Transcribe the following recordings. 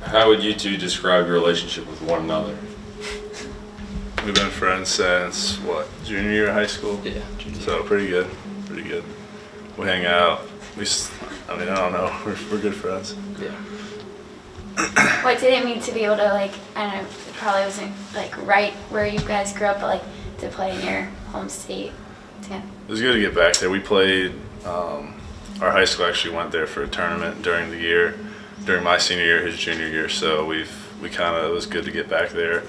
How would you two describe your relationship with one another? We've been friends since, junior year of high school? Yeah, junior So pretty good. We hang out. I don't know. We're good friends. Yeah. What did it mean to be able to, like, I don't know, it probably wasn't, like, right where you guys grew up, but, like, to play in your home state? Yeah. It was good to get back there. We played, our high school actually went there for a tournament during the year, during my senior year, his junior year. So it was good to get back there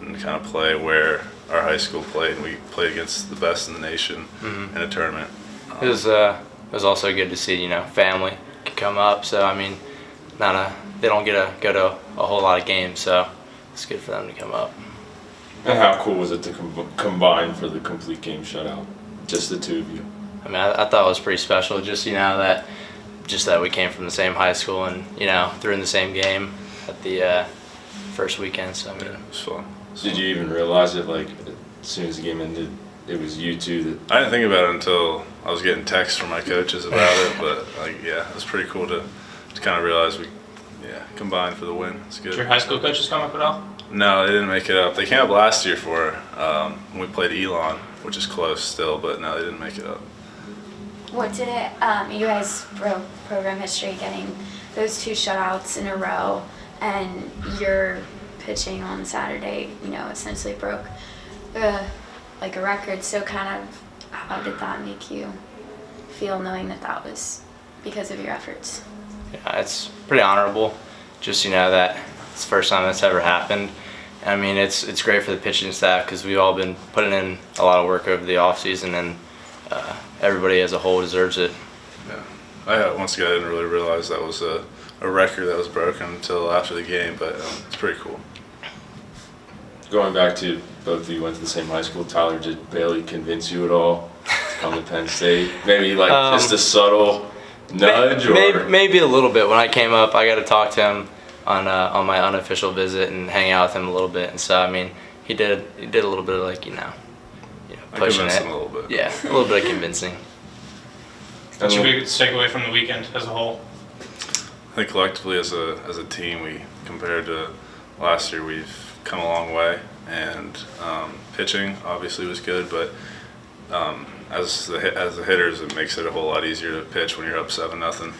and kind of play where our high school played. And we played against the best in the nation in a tournament. It was also good to see, family could come up. So, I mean, they don't get to go to a whole lot of games, so it's good for them to come up. And how cool was it to combine for the complete game shutout? Just the two of you. I mean, I thought it was pretty special, just that we came from the same high school and threw in the same game at the first weekend. So I mean, It was fun. Did you even realize it, like, as soon as the game ended, it was you two that... I didn't think about it until I was getting texts from my coaches about it, but it was pretty cool to kind of realize we combined for the win. It's good. Did your high school coaches come up at all? No, they didn't make it up. They came up last year for when we played Elon, which is close still, but no, they didn't make it up. What did it, you guys broke program history getting those 2 shutouts in a row, and your pitching on Saturday, essentially broke like a record. So kind of how did that make you feel, knowing that was because of your efforts? yeah, it's pretty honorable. Just that it's the first time that's ever happened. I mean, it's great for the pitching staff because we've all been putting in a lot of work over the off season, and everybody as a whole deserves it. Yeah, once again, I didn't really realize that was a record that was broken until after the game, but it's pretty cool. Going back to both of you went to the same high school, Tyler, did Bailey convince you at all to come to Penn State? Maybe just a subtle nudge, or maybe a little bit. When I came up, I got to talk to him on my unofficial visit and hang out with him a little bit. And so I mean, he did a little bit of pushing convinced it. him a little bit. Yeah, a little bit of convincing. What's your biggest takeaway from the weekend as a whole? I think collectively as a team, we compared to last year, we've come a long way, and pitching obviously was good, but as the hitters, it makes it a whole lot easier to pitch when you're up 7-0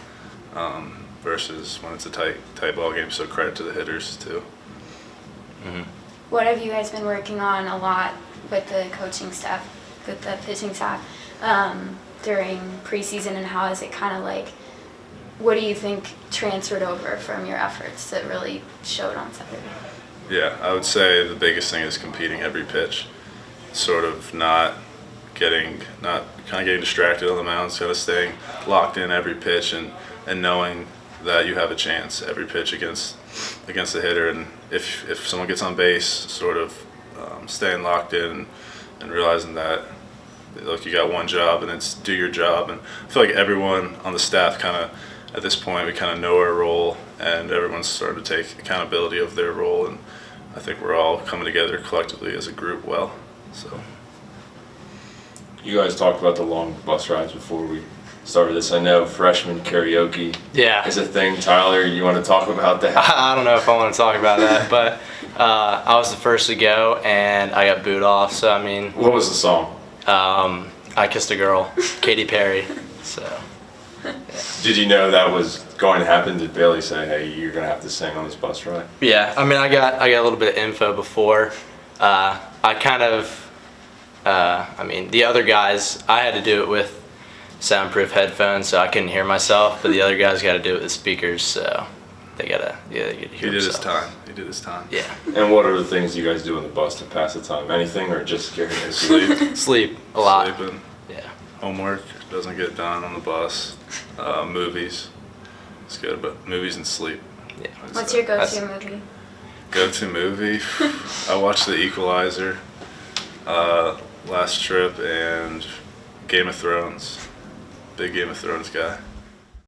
versus when it's a tight ball game. So credit to the hitters too. Mm-hmm. What have you guys been working on a lot with the coaching staff, with the pitching staff, during preseason, and how is it kind of what do you think transferred over from your efforts that really showed on Saturday? Yeah, I would say the biggest thing is competing every pitch, sort of not getting distracted on the mound, kind of staying locked in every pitch and knowing that you have a chance every pitch against the hitter, and if someone gets on base, sort of staying locked in and realizing that look, you got one job and it's do your job. And I feel like everyone on the staff kind of at this point we kind of know our role, and everyone's starting to take accountability of their role, and I think we're all coming together collectively as a group well. So you guys talked about the long bus rides before we started this. I know freshman karaoke is a thing. Tyler, you want to talk about that? I don't know if I want to talk about that, but I was the first to go and I got booed off. So I mean, What was the song? I Kissed a Girl, Katy Perry. So yeah. Did you know that was going to happen? Did Bailey say, "Hey, you're gonna have to sing on this bus ride"? Yeah, I mean, I got a little bit of info before. The other guys, I had to do it with soundproof headphones, so I couldn't hear myself. But the other guys got to do it with speakers, so they gotta hear he did his themselves. time. He did his time. Yeah. And what are the things you guys do on the bus to pass the time? Anything, or just karaoke? Sleep. Sleep a lot. Sleeping. Yeah. Homework doesn't get done on the bus. Movies. It's good, but movies and sleep. Yeah. What's your go-to That's- movie? Go-to movie? I watched The Equalizer last trip, and Game of Thrones. Big Game of Thrones guy.